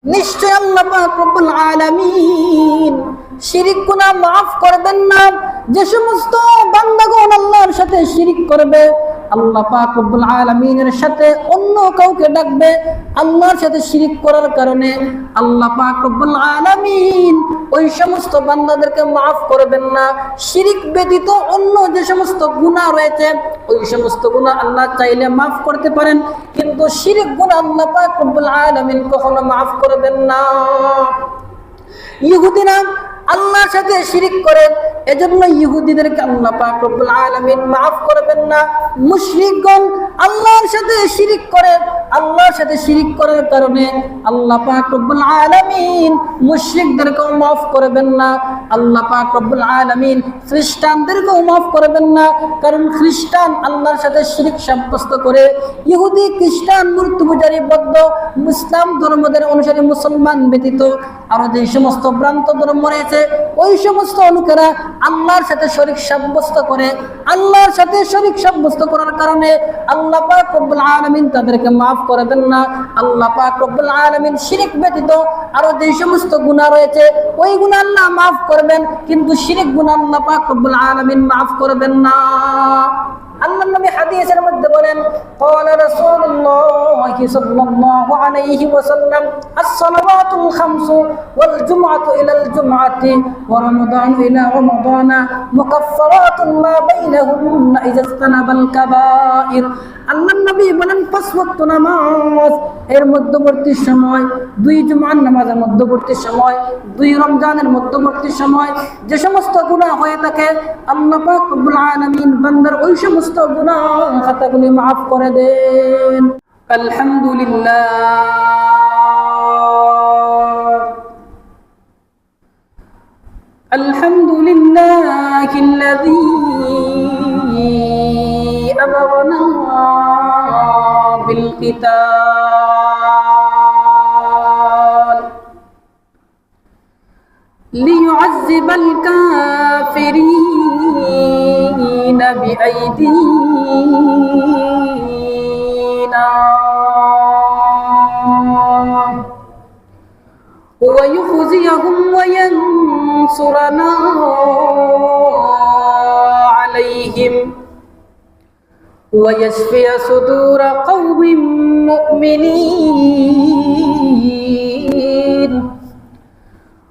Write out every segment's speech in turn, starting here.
নিশ্চয় আল্লাহ পাক রব্বুল আলামিন শিরিক গুনাহ maaf করবেন না। যে সমস্ত বান্দাগণ আল্লাহর সাথে শিরিক করবে, আল্লাহ পাক রব্বুল আলামিনের সাথে অন্য কাউকে ডাকবে, আল্লাহর সাথে শিরিক করার কারণে আল্লাহ পাক রব্বুল আলামিন ওই সমস্ত বান্দাদেরকে maaf করবেন না। শিরিক ব্যতীত অন্য যে সমস্ত গুনাহ রয়েছে, ওই সমস্ত গুনাহ আল্লাহ চাইলে maaf করতে পারেন, কিন্তু শিরিক গুনাহ আল্লাহ পাক রব্বুল আলামিন কখনো maaf করবেন না। ইহুদিরা আল্লাহর সাথে শিরিক করে, এজন্য ইহুদিদেরকে আল্লাহ পাক রব্বুল আলামিন maaf করবেন না। মুশরিকগণ আল্লাহর সাথে শিরিক করে, আল্লাহর সাথে শিরিক করার কারণে আল্লাহ পাক রব্বুল আলামিন মুশরিকদেরকেও maaf করবেন না। আল্লাহ পাক রব্বুল আলামিন খ্রিস্টানদেরকেও maaf করবেন না, কারণ খ্রিস্টান আল্লাহর সাথে শিরিক সাব্যস্ত করে। ইহুদি খ্রিস্টান মূর্তি পূজারী বৌদ্ধ ইসলাম ধর্মদের অনুসারী মুসলমান ব্যতীত আরো যে সমস্ত ভ্রান্ত ধর্ম রয়েছে, ওই সমস্ত লোকেরা আল্লাহর সাথে শরীক সাব্যস্ত করে। আল্লাহর সাথে শরীক সাব্যস্ত করার কারণে আল্লাহ পাক রব্বুল আলামিন তাদেরকে maaf করবেন না। আল্লাহ পাক রব্বুল আলামিন শিরিক ব্যতীত আরো যে সমস্ত গুনাহ রয়েছে, ওই গুনাহ আল্লাহ maaf করবেন, কিন্তু শিরিক গুনাহ আল্লাহ পাক রব্বুল আলামিন maaf করবেন না। আল্লাহর নবী হাদিসের মধ্যে বলেন, قال رسول الله صلى الله عليه وسلم الصلوات الخمس والجمعة إلى الجمعة ورمضان إلى رمضان مكفرات ما بينهن إذا اجتنب الكبائر। আল্লাহর নবী বলেন, 5 ওয়াক্ত নামাজ এর মধ্যবর্তী সময়, 2 জুমার নামাজের মধ্যবর্তী সময়, 2 রমজানের মধ্যবর্তী সময় যে সমস্ত গুনাহ হয়ে থাকে, আল্লাহ পাক রব্বুল আলামিন বান্দার ওই সমস্ত গুনাহ খাতাগুলি maaf করে দেন। আলহামদুলিল্লাহিল্লাযী আমারনা বিল কিতাল লিয়ু'যিবাল কাফিরিনা বিআইদিনা ওয়া ইউখজিয়াহুম ওয়া ইয়ানসুরানা আলাইহিম ويشفي صدور قوم مؤمنين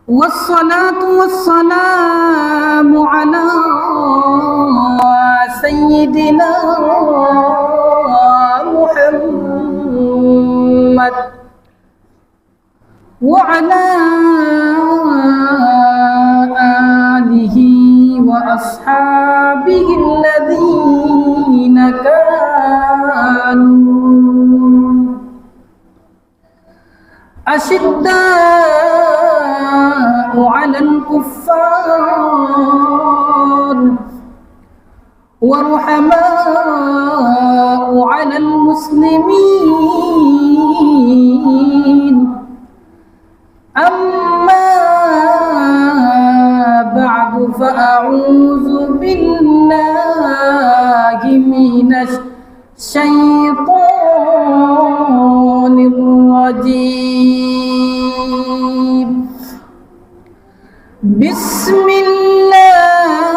والصلاة والسلام على سيدنا محمد وعلى آله وأصحابه الذين كانوا أشداء على الكفار ورحماء على المسلمين أما بعد فأعوذ بالله من الشيطان الرجيم بسم الله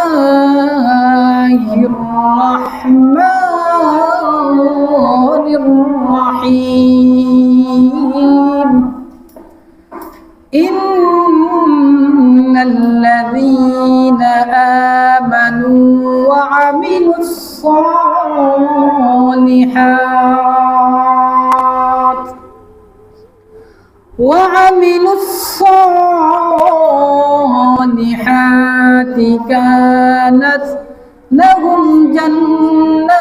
الرحمن الرحيم إن الذين آمنوا وعملوا الصالحات كانت لهم جنات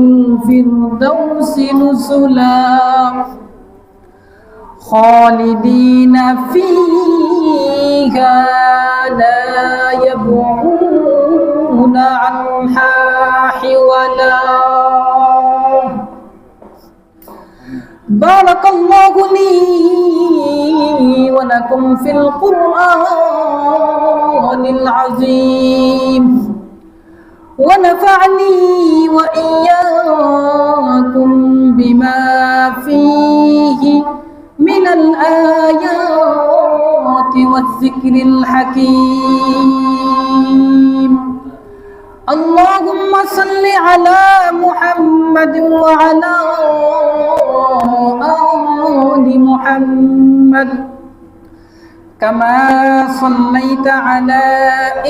الفردوس نزلا خالدين فيها لا يبغون عنها حولا بارك الله لي ولكم في القرآن العظيم ونفعني وإياكم بما فيه من الآيات والذكر الحكيم اللهم صل على محمد وعلى آل محمد كما صليت على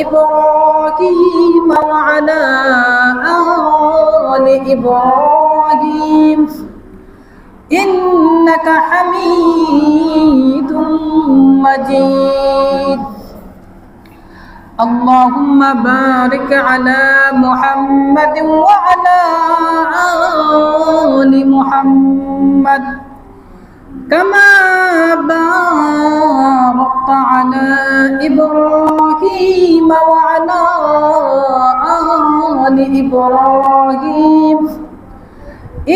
إبراهيم وعلى آل إبراهيم إنك حميد مجيد اللهم بارك على محمد وعلى آل محمد كما باركت على إبراهيم وعلى آل إبراهيم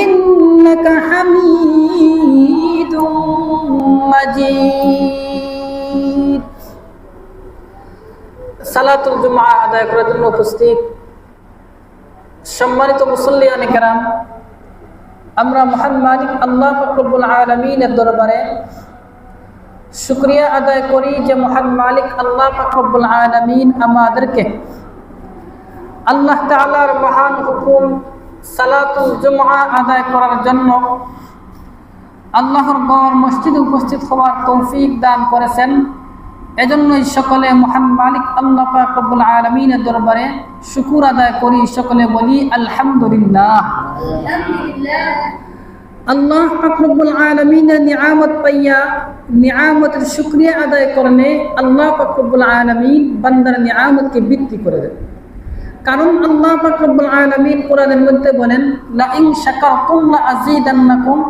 إنك حميد مجيد সালাতুল জুমআ আদায় করার জন্য উপস্থিত সম্মানিত মুসল্লিয়ানে কেরাম, আমরা মহান মালিক আল্লাহ পাক রব্বুল আলামিনের দরবারে শুকরিয়া আদায় করি যে মহান মালিক আল্লাহ পাক রব্বুল আলামিন আমাদেরকে আল্লাহ তাআলার মহান হুকুম সালাতুল জুমআ আদায় করার জন্য আল্লাহর ঘর মসজিদে উপস্থিত হওয়ার তৌফিক দান করেছেন। এজন্যই সকলে মহান মালিক আল্লাহ পাক রব্বুল আলামিনের দরবারে শুকর আদায় করি, সকলে বলি আলহামদুলিল্লাহ। আল্লাহ পাক রব্বুল আলামিনের নিয়ামত পাইয়া নিয়ামতের শুকরিয়া আদায় করলে আল্লাহ পাক রব্বুল আলামিন বান্দার নিয়ামতকে বৃদ্ধি করে দেন। কারণ আল্লাহ পাক রব্বুল আলামিন কোরআনের মধ্যে বলেন লা ইন শাকারতুম লা আযীদান্নাকুম,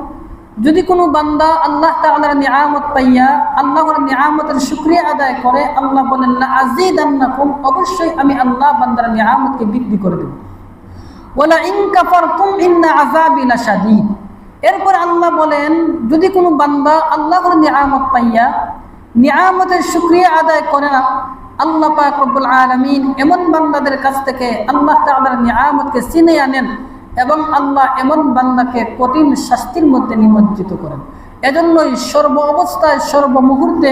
যদি কোনো বান্দা আল্লাহ তাআলার নিয়ামত পাইয়া আল্লাহর নিয়ামতের শুকরিয়া আদায় করে, আল্লাহ বলেন লা আযীদান্নাকুম, অবশ্যই আমি আল্লাহ বান্দার নিয়ামতকে বৃদ্ধি করে দেব। ওয়ালা ইন কাফারতুম ইন্না আযাবি লাশাদীদ, এরপর আল্লাহ বলেন যদি কোনো বান্দা আল্লাহর নিয়ামত পাইয়া নিয়ামতের শুকরিয়া আদায় করে না, আল্লাহ পাক রব্বুল আলামিন এমন বান্দাদের কাছ থেকে আল্লাহ তাআলার নিয়ামতকে ছিনিয়ে আনেন এবং আল্লাহ এমন বান্দাকে কঠিন শাস্তির মধ্যে নিমজ্জিত করেন। এজন্যই সর্ব অবস্থায় সর্বমুহূর্তে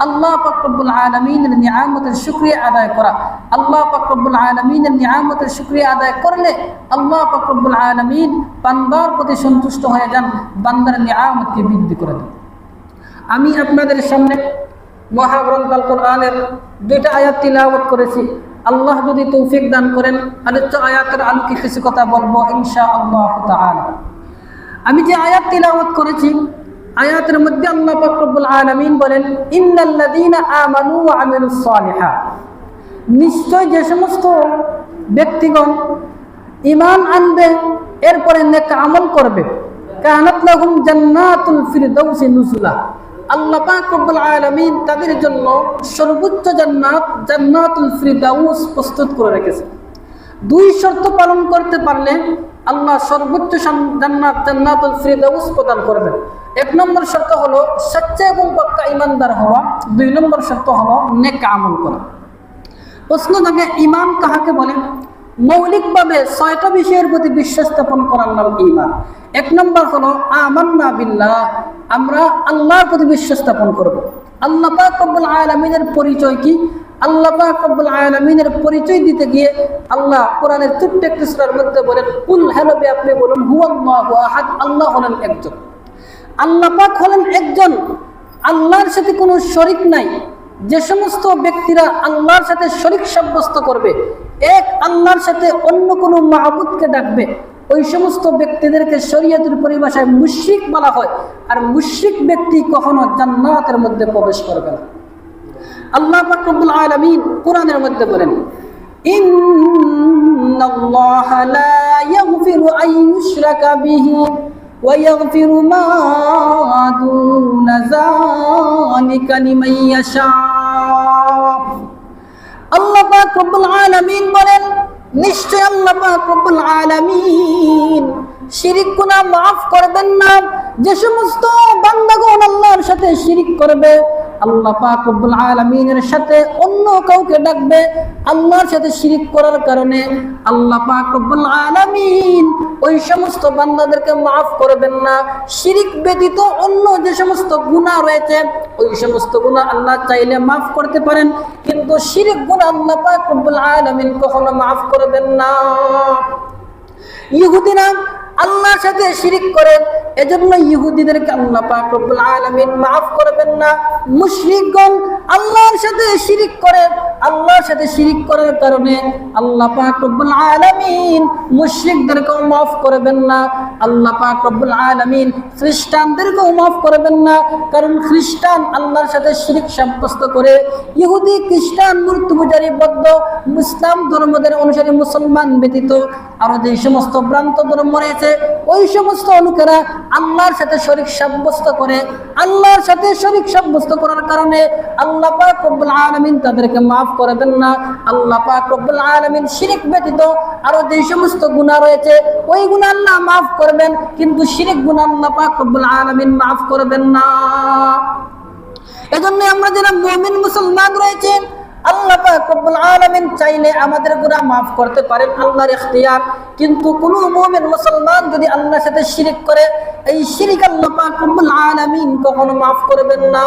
আল্লাহ পাক রব্বুল আলামিনের নিয়ামতের শুকরিয়া আদায় করা, আল্লাহ পাক রব্বুল আলামিনের নিয়ামতের শুকরিয়া আদায় করলে আল্লাহ পাক রব্বুল আলামিন বান্দার প্রতি সন্তুষ্ট হয়ে যান, বান্দার নিয়ামতকে বৃদ্ধি করে দেন। আমি আপনাদের সামনে মহাগ্রন্থ আল কোরআনের দুইটা আয়াত তিলাওয়াত করেছি। আল্লাহ যদি তৌফিক দান করেন আলোচ্য আয়াতের আলোকে কিছু কথা বলবো ইনশাআল্লাহ তাআলা। আমি যে আয়াত তিলাওয়াত করেছি, আয়াতের মধ্যে আল্লাহ পাক রব্বুল আলামিন বলেন ইন্নাল্লাযীনা আমানু ওয়া আমিলুস সালিহাত, নিশ্চয় যে সমস্ত ব্যক্তিগণ ঈমান আনবে এরপরে নেক আমল করবে, কানাত লাহুম জান্নাতুল ফিরদাউসি নুজুলা, আল্লাহ পাক রব্বুল আলামিন তাদের জন্য সর্বোচ্চ জান্নাত জান্নাতুল ফিরদাউস প্রস্তুত করে রেখেছে। দুই শর্ত পালন করতে পারলে আল্লাহ সর্বোচ্চ জান্নাত জান্নাতুল ফিরদাউস প্রদান করবেন। এক নম্বর শর্ত হলো সচ্চা এবং পাক্কা ঈমানদার হওয়া, দুই নম্বর শর্ত হলো নেক আমল করা। প্রশ্ন থাকে ঈমান কাহাকে বলে? মৌলিকভাবে ৬টা বিষয়ের প্রতি বিশ্বাস স্থাপন করার নাম ঈমান। এক নম্বর হলো আমান্না বিল্লাহ, আমরা আল্লাহর প্রতি বিশ্বাস স্থাপন করব। আল্লাহ পাক রব্বুল আলামিনের পরিচয় কি? আল্লাহ পাক রব্বুল আলামিনের পরিচয় দিতে গিয়ে আল্লাহ কোরআনের ছোট্ট একটি সূরার মধ্যে বলেন কুল, হে নবী আপনি বলুন হুয়াল্লাহু আহাদ, আল্লাহ হলেন একজন। আল্লাহ পাক হলেন একজন, আল্লাহর সাথে কোনো শরীক নাই। যে সমস্ত ব্যক্তিরা আল্লাহর সাথে শরীক সাব্যস্ত করবে, এক আল্লাহর সাথে অন্য কোনো মাহবুদকে ডাকবে, ওই সমস্ত ব্যক্তিদেরকে শরীয়তের পরিভাষায় মুশরিক বলা হয়। আর মুশরিক ব্যক্তি কখনো জান্নাতের মধ্যে প্রবেশ করবে না। আল্লাহ পাক রব্বুল আলামিন কোরআনের মধ্যে বলেন ইন্নাল্লাহা লা ইয়াগফিরু আন ইউশরাকা বিহি ওয়া ইয়াগফিরু মা দুনা যালিকা লিমান ইয়াশা। আল্লাহ পাক রব্বুল আলামিন বলেন নিশ্চয় আল্লাহ পাক রব্বুল আলামিন শিরিক গুনাহ মাফ করবেন না। যে সমস্ত বান্দাগণ আল্লাহর সাথে শিরিক করবে, আল্লাহ পাক রব্বুল আলামিনের সাথে অন্য কাউকে ডাকবে, আল্লাহর সাথে শিরিক করার কারণে আল্লাহ পাক রব্বুল আলামিন ওই সমস্ত বান্দাদেরকে মাফ করবেন না। শিরিক ব্যতীত অন্য যে সমস্ত গুনাহ রয়েছে ওই সমস্ত গুনাহ আল্লাহ চাইলে মাফ করতে পারেন, কিন্তু শিরিক গুনাহ আল্লাহ পাক রব্বুল আলামিন কখনো মাফ করবেন না। ইহুদিরা আল্লাহর সাথে শিরিক করে, এজন্য ইহুদিদেরকে আল্লাহ পাক রব্বুল আলামিন maaf করবেন না। মুশরিকগণ আল্লাহর সাথে শিরিক করে, আল্লাহর সাথে শিরিক করার কারণে আল্লাহ পাক রব্বুল আলামিন মুশরিকদেরকেও maaf করবেন না। আল্লাহ পাক রব্বুল আলামিন খ্রিস্টানদেরকেও maaf করবেন না, কারণ খ্রিস্টান আল্লাহর সাথে শিরিক সাব্যস্ত করে। ইহুদি খ্রিস্টান মূর্তি পূজারী বৌদ্ধ ইসলাম ধর্মদের অনুসারী মুসলমান ব্যতীত আরো যে সমস্ত ভ্রান্ত ধর্ম রয়েছে ওই সমস্ত লোকেরা আল্লাহর সাথে শরীক সাব্যস্ত করে। আল্লাহর সাথে শরীক সাব্যস্ত করার কারণে আল্লাহ পাক রব্বুল আলামিন তাদেরকে maaf করবেন না। আল্লাহ পাক রব্বুল আলামিন শিরিক ব্যতীত আরো যে সমস্ত গুনাহ রয়েছে ওই গুনাহ আল্লাহ maaf করবেন, কিন্তু শিরিক গুনাহ আল্লাহ পাক রব্বুল আলামিন maaf করবেন না। এজন্য আমরা যারা মুমিন মুসলমান রয়েছে আল্লাহ পাক রব্বুল আলামিন চাইলে আমাদের গুনাহ maaf করতে পারেন, আল্লাহর ইখতিয়ার। কিন্তু কোন মুমিন মুসলমান যদি আল্লাহর সাথে শিরিক করে, এই শিরিক আল্লাহ পাক রব্বুল আলামিন কখনো maaf করবেন না।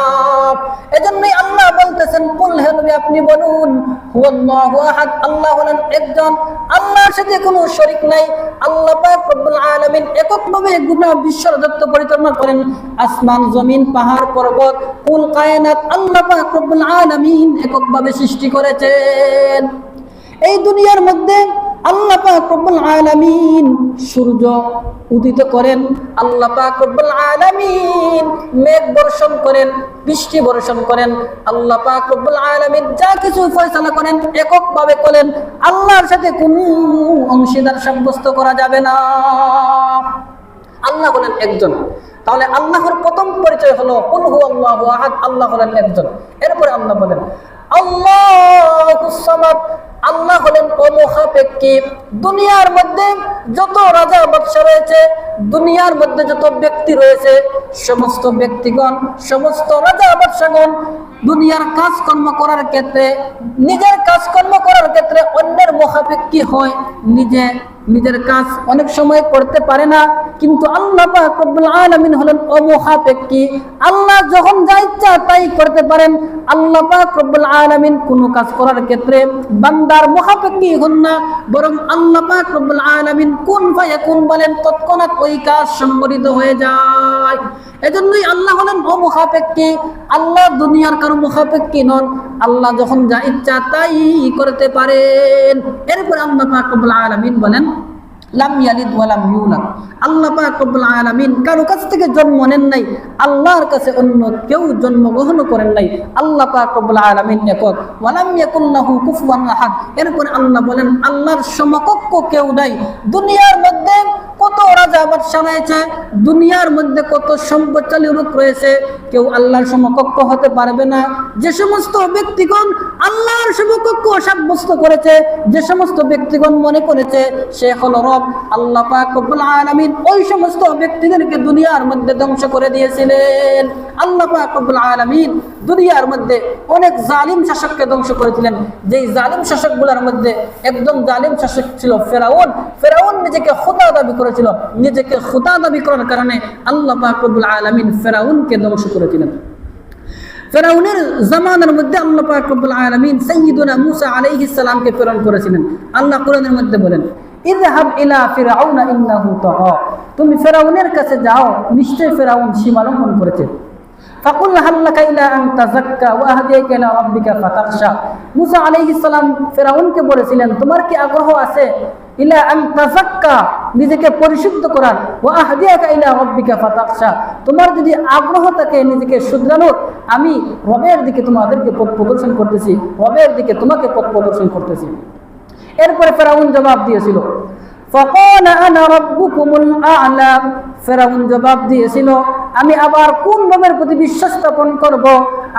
এজন্যই আল্লাহ বলতেছেন, কুল হে নবী আপনি বলুন, হুয়াল্লাহু আহাদ, আল্লাহ হলেন একজন, আল্লাহর সাথে কোনো শরীক নাই। আল্লাহ পাক রব্বুল আলামিন এককভাবে গোটা বিশ্বরাজত্ব পরিচালনা করেন। আসমান জমিন পাহাড় পর্বত কুল কায়নাত আল্লাহ পাক রব্বুল আলামিন এককভাবে সৃষ্টি করেছেন। এই দুনিয়ার মধ্যে আল্লাহ পাক রব্বুল আলামিন সূর্য উদিত করেন, আল্লাহ পাক রব্বুল আলামিন মেঘ বর্ষণ করেন, বৃষ্টি বর্ষণ করেন। আল্লাহ পাক রব্বুল আলামিন যা কিছু ফয়সালা করেন এককভাবে করেন, আল্লাহর সাথে কোনো অংশীদার সাব্যস্ত করা যাবে না। আল্লাহ হলেন একজন। তাহলে আল্লাহর প্রথম পরিচয় হলো কুল হুয়াল্লাহু আহাদ, আল্লাহ হলেন একজন। এরপরে আল্লাহ বলেন আল্লাহুস সামাদ, আল্লাহ হলেন অমুখাপেক্ষী। দুনিয়ার মধ্যে যত রাজা বাদশা রয়েছে, দুনিয়ার মধ্যে যত ব্যক্তি রয়েছে, সমস্ত ব্যক্তিগণ সমস্ত রাজা বাদশাগণ দুনিয়ার কাজকর্ম করার ক্ষেত্রে নিজের কাজকর্ম করার ক্ষেত্রে অন্যের মুখাপেক্ষী হয়, নিজের কাজ অনেক সময় করতে পারে না। কিন্তু আল্লাহ পাক রব্বুল আলামিন হলেন অমুখাপেক্ষী। আল্লাহ যখন যা ইচ্ছা তাই করতে পারেন। আল্লাহ পাক রব্বুল আলামিন কোনো কাজ করার ক্ষেত্রে বান্দার মুখাপেক্ষী হন না, বরং আল্লাহ পাক রব্বুল আলামিন কুন ফায়াকুন বলেন, তৎক্ষণাৎ ওই কাজ সংঘটিত হয়ে যায়। এজন্যই আল্লাহ হলেন অমুখাপেক্ষী। আল্লাহ দুনিয়ার কারো মুখাপেক্ষী নন, আল্লাহ যখন যা ইচ্ছা তাই করতে পারেন। এরপর আল্লাহ পাক রব্বুল আলামিন বলেন লাম ইয়ালিদ ওয়া লাম ইউলাদ, আল্লাহ পাক রব্বুল আলামিন কারো কাছ থেকে জন্ম নেন নাই, আল্লাহর কাছে অন্য কেউ জন্মগ্রহণ করেন নাই। আল্লাহ পাক রব্বুল আলামিন একক, ওয়া লাম ইয়াকুল লাহু কুফুয়ান আহাদ। এরপর আল্লাহ বলেন আল্লাহর সমকক্ষ কেউ নাই। দুনিয়ার মধ্যে কত রাজা বাদশা রয়েছে, দুনিয়ার মধ্যে কত সম্পদশালী লোক রয়েছে, কেউ আল্লাহর সমকক্ষ হতে পারবে না। যে সমস্ত ব্যক্তিগণ আল্লাহর সমকক্ষ সাব্যস্ত করেছে, যে সমস্ত ব্যক্তিগণ মনে করেছে সে হলো রব, আল্লাহ পাক রব্বুল আলামিন ওই সমস্ত ব্যক্তিদেরকে দুনিয়ার মধ্যে ধ্বংস করে দিয়েছিলেন। আল্লাহ পাক রব্বুল আলামিন দুনিয়ার মধ্যে অনেক জালিম শাসককে ধ্বংস করেছিলেন। যেই জালিম শাসকগুলোর মধ্যে একদম জালিম শাসক ছিল ফেরাউন। ফেরাউন নিজেকে খোদা দাবি করেছিল, নিজেকে খোদা দাবি করার কারণে আল্লাহ পাক রব্বুল আলামিন ফেরাউনকে ধ্বংস করেছিলেন। ফেরাউনের জামানার মধ্যে আল্লাহ পাক রব্বুল আলামিন সাইয়্যিদুনা মূসা আলাইহিস সালামকে প্রেরণ করেছিলেন। আল্লাহ কোরআনের মধ্যে বলেন ইযহাব ইলা ফিরআউনা ইন্নাহু তাগা, তুমি ফেরাউনের কাছে যাও, নিশ্চয় ফেরাউন সীমা লঙ্ঘন করেছে। ফাকুল হাল লাকা ইলা আন তাযাক্কা ওয়া আহদিয়াকা ইলা রাব্বিকা ফাতাখশা, মূসা আলাইহিস সালাম ফেরাউনকে বলেছিলেন তোমার কি আগ্রহ আছে ইলা আন তাযাক্কা, নিজেকে পরিশুদ্ধ করার, ওয়া আহদিয়াকা ইলা রাব্বিকা ফাতাখশা, তোমার যদি আগ্রহ থাকে নিজেকে শুধরানোর, আমি রবের দিকে তোমাদেরকে পথ প্রদর্শন করতেছি, রবের দিকে তোমাকে পথ প্রদর্শন করতেছি। এরপরে ফেরাউন জবাব দিয়েছিল ফাকালা আনা রাব্বুকুমুল আ'লা, ফেরাউন জবাব দিয়েছিল আমি আবার কোন রবের প্রতি বিশ্বাস স্থাপন করব,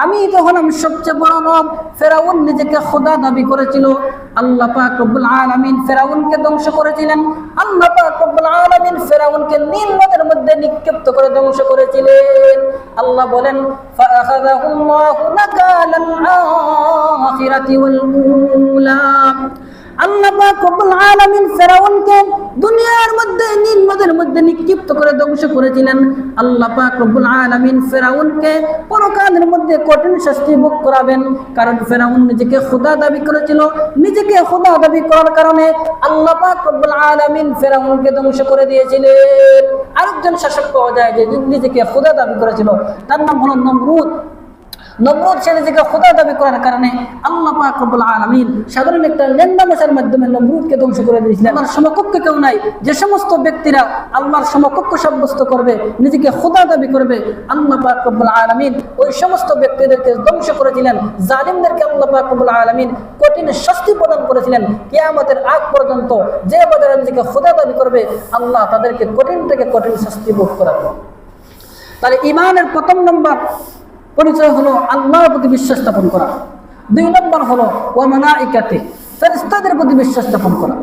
আমি তো হলাম সবচেয়ে বড় রব। ফেরাউন নিজেকে খোদা দাবি করেছিল। আল্লাহ পাক রব্বুল আলামিন ফেরাউনকে ধ্বংস করেছিলেন। আল্লাহ পাক রব্বুল আলামিন ফিরাউনকে নীল নদের মধ্যে নিক্ষিপ্ত করে ধ্বংস করেছিলেন। আল্লাহ বলেন ফাআখাযাহুল্লাহু নাকালাল আখিরাতি ওয়াল উলা। আল্লাহ পাক রব্বুল আলামিন ফিরাউনকে দুনিয়ার মধ্যে নীল নদের মধ্যে নিক্ষিপ্ত করে ধ্বংস করেছিলেন। আল্লাহ পাক রব্বুল আলামিন ফিরাউনকে পরকালের মধ্যে কঠিন শাস্তি ভোগ করাবেন, কারণ ফিরাউন নিজেকে খোদা দাবি করেছিল। নিজেকে খোদা দাবি করার কারণে আল্লাহ পাক রব্বুল আলামিন ফিরাউনকে ধ্বংস করে দিয়েছিলেন। আরেকজন শাসক পাওয়া যায় যে নিজেকে খোদা দাবি করেছিল, তার নাম হলো নমরুদ। নমরুদ সে নিজেকে খোদা দাবি করার কারণে আল্লাহ পাক রব্বুল আলামিন সাধারণ একটা লেনদেনের মাধ্যমে নমরুদকে ধ্বংস করে দিয়েছিলেন। আল্লাহর সমকক্ষ কেউ নাই। যে সমস্ত ব্যক্তিরা আল্লাহর সমকক্ষ সাব্যস্ত করবে, নিজেকে খোদা দাবি করবে, আল্লাহ পাক রব্বুল আলামিন ওই সমস্ত ব্যক্তিদেরকে ধ্বংস করেছিলেন। জালিমদেরকে আল্লাহ পাক রব্বুল আলামিন কঠিন শাস্তি প্রদান করেছিলেন। কিয়ামতের আগ পর্যন্ত যে বাজারে নিজেকে খোদা দাবি করবে, আল্লাহ তাদেরকে কঠিন থেকে কঠিন শাস্তি ভোগ করাবে। তাহলে ঈমানের প্রথম নম্বর পরিচয় হলো আল্লাহর প্রতি বিশ্বাস স্থাপন করা। 2 নম্বর হলো ওয়া মালাইকাতি, ফেরেশতাদের প্রতি বিশ্বাস স্থাপন করা।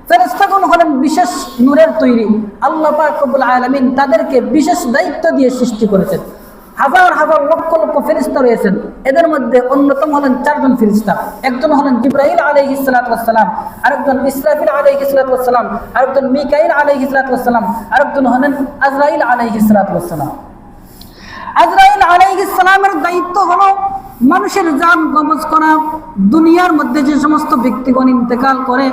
ফেরেশতাগণ হলেন বিশেষ নূরের তৈরি। আল্লাহ পাক রব্বুল আলামিন তাদেরকে বিশেষ দায়িত্ব দিয়ে সৃষ্টি করেছেন। হাজার হাজার লক্ষ লক্ষ ফেরেশতা রয়েছেন। এদের মধ্যে অন্যতম হলেন 4 জন ফেরেশতা। একজন হলেন জিবরাইল আলাইহিস সালাতু ওয়াস সালাম, আরেকজন ইসরাফিল আলাইহিস সালাতু ওয়াস সালাম, আরেকজন মিকাইল আলাইহিস সালাতু ওয়াস সালাম, আরেকজন হলেন আজরাইল আলাইহিস সালাতু ওয়াস সালাম। আজরাইল আলাইহিস সালামের দায়িত্ব হলো মানুষের জান কবজ করা। দুনিয়ার মধ্যে যে সমস্ত ব্যক্তিগণ ইন্তেকাল করে,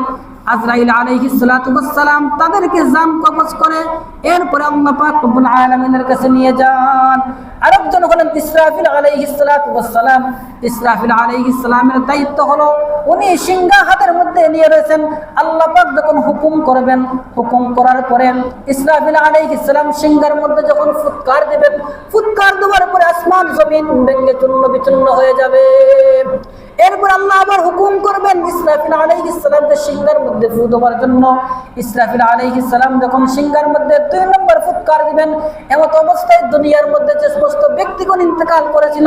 আজরাইল আলাইহিস সালাতু ওয়াস সালাম তাদেরকে জান কবজ করে, এরপরে আল্লাহ পাক রব্বুল আলামিনের কাছে নিয়ে যান। আরেকজন হলেন ইসরাফিল আলাইহিস সালাতু ওয়াস সালাম। ইসরাফিল আলাইহিস সালামের দায়িত্ব হলো উনি সিংহা হাতের মধ্যে নিয়ে রয়েছেন। আল্লাহ পাক যখন হুকুম করবেন, হুকুম করার পরে ইসরাফিল আলাইহিস সালাম সিংহার মধ্যে যখন ফুৎকার দিবেন, ফুৎকার দেওয়ার পরে আসমান জমিন ভেঙে চূর্ণ বিচূর্ণ হয়ে যাবে। এরপর আল্লাহ আবার হুকুম করবেন ইসরাফিল আলাইহিস সালামকে সিংহার মধ্যে ফু দেওয়ার জন্য। ইসরাফিল আলাইহিস সালাম যখন সিংহার মধ্যে 2 নম্বর ফুৎকার দিবেন, এমত অবস্থায় দুনিয়ার মধ্যে যে সমস্ত ব্যক্তিগণ ইন্তেকাল করেছিল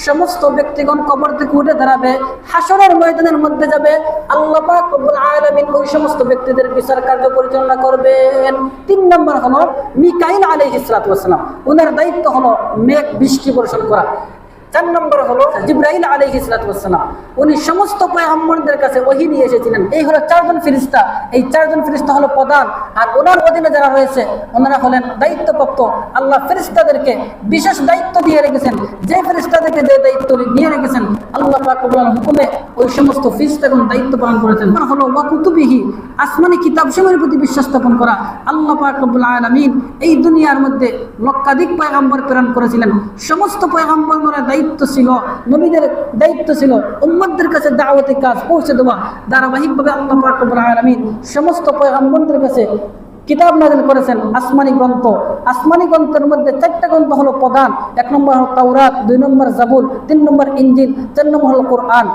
সমস্ত ব্যক্তিগণ কবর থেকে উঠে দাঁড়াবে, হাসরের ময়দানের মধ্যে যাবে। আল্লাহ পাক রব্বুল আলামিন ওই সমস্ত ব্যক্তিদের বিচার কার্য পরিচালনা করবেন। 3 নম্বর হলো মিকাইল আলাইহিস সালাতু ওয়াস সালাম, ওনার দায়িত্ব হলো মেঘ বৃষ্টি বর্ষণ করা। 4 নম্বর হলো জিবরাইল আলাইহিস সালাতু ওয়াস সালাম, উনি সমস্ত পয়গম্বরদের কাছে ওহী নিয়ে এসেছিলেন। এই হলো 4 জন ফেরেশতা। এই 4 জন ফেরেশতা হলো প্রধান, আর ওনার অধীনে যারা রয়েছে ওনারা হলেন দায়িত্বপ্রাপ্ত। আল্লাহ ফেরেশতাদেরকে বিশেষ দায়িত্ব দিয়ে রেখেছেন। যে ফেরেশতাদেরকে যে দায়িত্ব দিয়ে রেখেছেন আল্লাহ পাক রব্বুল আলামিন হুকুমে ওই সমস্ত ফেরেশতাগণ দায়িত্ব পালন করেছেন। হলো ওয়া কুতুবিহি, আসমানি কিতাবসমূহের প্রতি বিশ্বাস স্থাপন করা। আল্লাহ পাক রব্বুল আলামিন এই দুনিয়ার মধ্যে লক্ষাধিক পয়গম্বর প্রেরণ করেছিলেন। সমস্ত পয়গম্বরদের দায়িত্ব ছিল, নবীদের দায়িত্ব ছিল উম্মতদের কাছে দাওয়াতি কাজ পৌঁছে দেওয়া। ধারাবাহিকভাবে আল্লাহ পাক রব্বুল আলামিন সমস্ত পয়গম্বরদের কাছে কিতাব নাযিল করেছেন, আসমানি গ্রন্থ। আসমানি গ্রন্থের মধ্যে 4টা গ্রন্থ হলো প্রধান। 1 নম্বর হলো তাওরাত, 2 নম্বর জাবুর, 3 নম্বর ইনজিল, 4 নম্বর হলো কোরআন।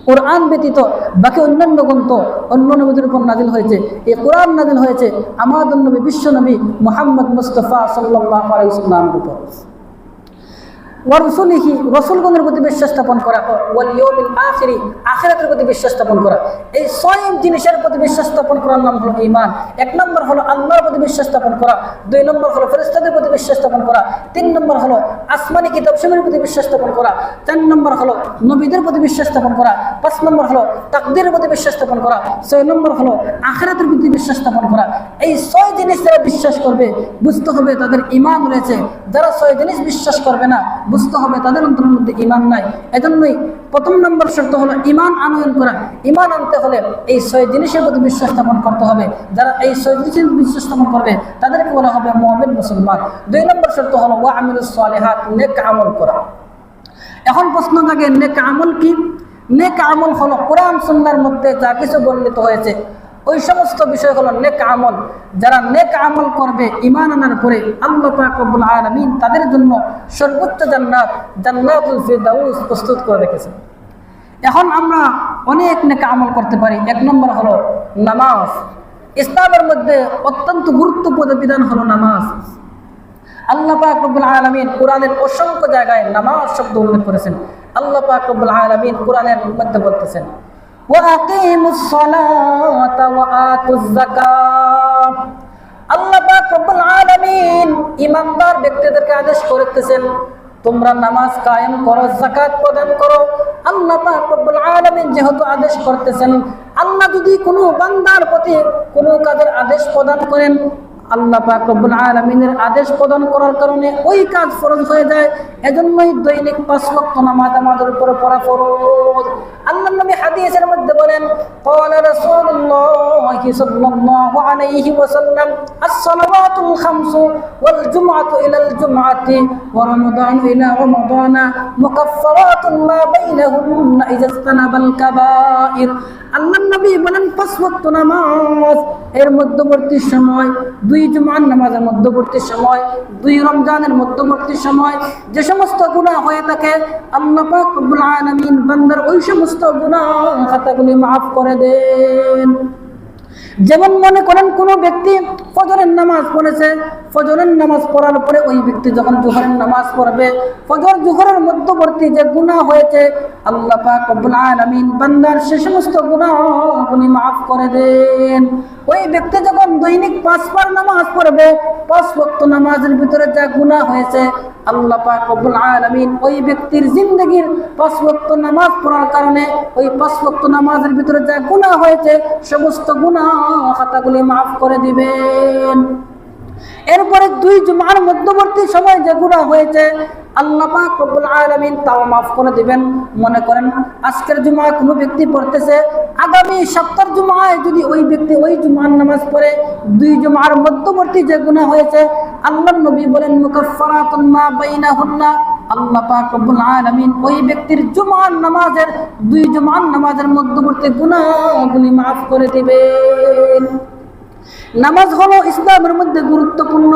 কোরআন ব্যতীত বাকি অন্যান্য গ্রন্থ অন্য নবীদের উপর নাজিল হয়েছে। এই কোরআন নাজিল হয়েছে আমাদের নবী বিশ্ব নবী মুহাম্মদ মুস্তাফা সাল্লাল্লাহু আলাইহি ওয়াসাল্লামের উপর। ওয়ারসুলিহি, রসুলগণের প্রতি বিশ্বাস স্থাপন করা। ওয়াল ইয়াউমিল আখিরি, আখিরাতের প্রতি বিশ্বাস স্থাপন করা। এই 6 জিনিসের প্রতি বিশ্বাস স্থাপন করার নাম হলো ঈমান। 1 নম্বর হলো আল্লাহর প্রতি বিশ্বাস স্থাপন করা, 2 নম্বর হলো ফেরেশতাদের প্রতি বিশ্বাস স্থাপন করা, 3 নম্বর হলো আসমানি কিতাবসমূহের প্রতি বিশ্বাস স্থাপন করা, 4 নম্বর হলো নবীদের প্রতি বিশ্বাস স্থাপন করা, 5 নম্বর হলো তাকদীরের প্রতি বিশ্বাস স্থাপন করা, 6 নম্বর হলো আখিরাতের প্রতি বিশ্বাস স্থাপন করা। এই 6 জিনিস যারা বিশ্বাস করবে বুঝতে হবে তাদের ঈমান রয়েছে। যারা 6 জিনিস বিশ্বাস করবে না বুঝতে হবে তাদের অন্তরের মধ্যে ঈমান নাই। এজন্যই প্রথম নম্বর শর্ত হলো ঈমান আনয়ন করা। ঈমান আনতে হলে এই 6 জিনিসের প্রতি বিশ্বাস স্থাপন করতে হবে। যারা এই 6 জিনিসের বিশ্বাস স্থাপন করবে তাদেরকে বলা হবে মুমিন মুসলমান। 2 নম্বর শর্ত হলো ওয়া আমিলুস সালিহাত, নেক আমল করা। এখন প্রশ্ন থাকে নেক আমল কি? নেক আমল হলো কোরআন সুন্নাহর মধ্যে যা কিছু বর্ণিত হয়েছে ওই সমস্ত বিষয় হলো নেক আমল। যারা নেক আমল করবে ঈমান আনার পরে আল্লাহ পাক রব্বুল আলামিন তাদের জন্য সর্বোচ্চ জান্নাত, জান্নাতুল ফিরদাউস প্রস্তুত করে রেখেছেন। এখন আমরা অনেক নেক আমল করতে পারি। 1 নম্বর হলো নামাজ। ইসলামের মধ্যে অত্যন্ত গুরুত্বপূর্ণ বিধান হলো নামাজ। আল্লাহ পাক রব্বুল আলামিন কোরআনের অসংখ্য জায়গায় নামাজ শব্দ উল্লেখ করেছেন। আল্লাহ পাক রব্বুল আলামিন কোরআনের মধ্যে বলতেছেন ওয়াকিমুস সালাতা ওয়া আতুজ যাকাত আল্লাহ পাক রব্বুল আলামিন ইমানদার ব্যক্তিদেরকে আদেশ করতেছেন তোমরা নামাজ কায়েম করো, যাকাত প্রদান করো। আল্লাহ পাক রব্বুল আলামিন যেহেতু আদেশ করতেছেন, আল্লাহ যদি কোনো বান্দার প্রতি কোনো কাজের আদেশ প্রদান করেন, আল্লাহ পাক রব্বুল আলামিনের আদেশ প্রদান করার কারণে ওই কাজ ফরজ হয়ে যায়। এজন্যই দৈনিক 5 ওয়াক্ত নামাজ আমাদের উপর পড়া ফরজ। আল্লাহর নবী হাদিসের মধ্যে বলেন, ক্বালা রাসূলুল্লাহ সাল্লাল্লাহু আলাইহি ওয়াসাল্লাম, আস-সালাওয়াতুল খামসু ওয়াল জুমআতু ইলাল জুমআতি ওয়া রমাদানু ইলা রমাদানা মুকাফফারাতুন মা বাইনাহুন্না ইযা ইজতানাবাল কাবাইর। আল্লাহর নবী বলেন 5 ওয়াক্ত নামাজ এর মধ্যবর্তী সময়, 2 জুমার নামাজের মধ্যবর্তী সময়, 2 রমজানের মধ্যবর্তী সময় যে সমস্ত গুনাহ হয়ে থাকে, আল্লাহ পাক রব্বুল আলামিন বান্দার ওই সমস্ত গুনাহ খাতাগুলি মাফ করে দেন। যেমন মনে করেন কোন ব্যক্তি ফজরের নামাজ পড়েছে, ফজরের নামাজ পড়ার পরে ওই ব্যক্তি যখন জোহরের নামাজ পড়বে, ফজর জোহরের মধ্যবর্তী যে গুনাহ হয়েছে, আল্লাহ পাক রব্বুল আলামিন বান্দার সে সমস্ত গুনাহগুলি মাফ করে দেন। ওই ব্যক্তি যখন দৈনিক 5 বার নামাজ পড়বে, 5 ওয়াক্ত নামাজের ভিতরে যা গুনাহ হয়েছে, আল্লাহ পাক রব্বুল আলামিন ওই ব্যক্তির জিন্দেগীর 5 ওয়াক্ত নামাজ পড়ার কারণে ওই 5 ওয়াক্ত নামাজের ভিতরে যা গুনাহ হয়েছে সমস্ত গুনাহ খাতাগুলি মাফ করে দিবেন। এরপরে 2 জুমার মধ্যবর্তী সময় যে গুনাহ হয়েছে, আল্লাহ পাক রব্বুল আলামিন তাও মাফ করে দিবেন। মনে করেন আজকের জুমায় কোনো ব্যক্তি পড়তেছে, আগামী সপ্তাহের জুমায় যদি ওই ব্যক্তি ওই জুমার নামাজ পড়ে, 2 জুমার মধ্যবর্তী যে গুনাহ হয়েছে, আল্লাহর নবী বলেন মুকাফফারাতুন মা বাইনাহুন্না, আল্লাহ পাক রব্বুল আলামিন ওই ব্যক্তির জুমার নামাজের 2 জুমার নামাজের মধ্যবর্তী গুনাহগুলি মাফ করে দিবেন। নামাজ হলো ইসলামের মধ্যে গুরুত্বপূর্ণ।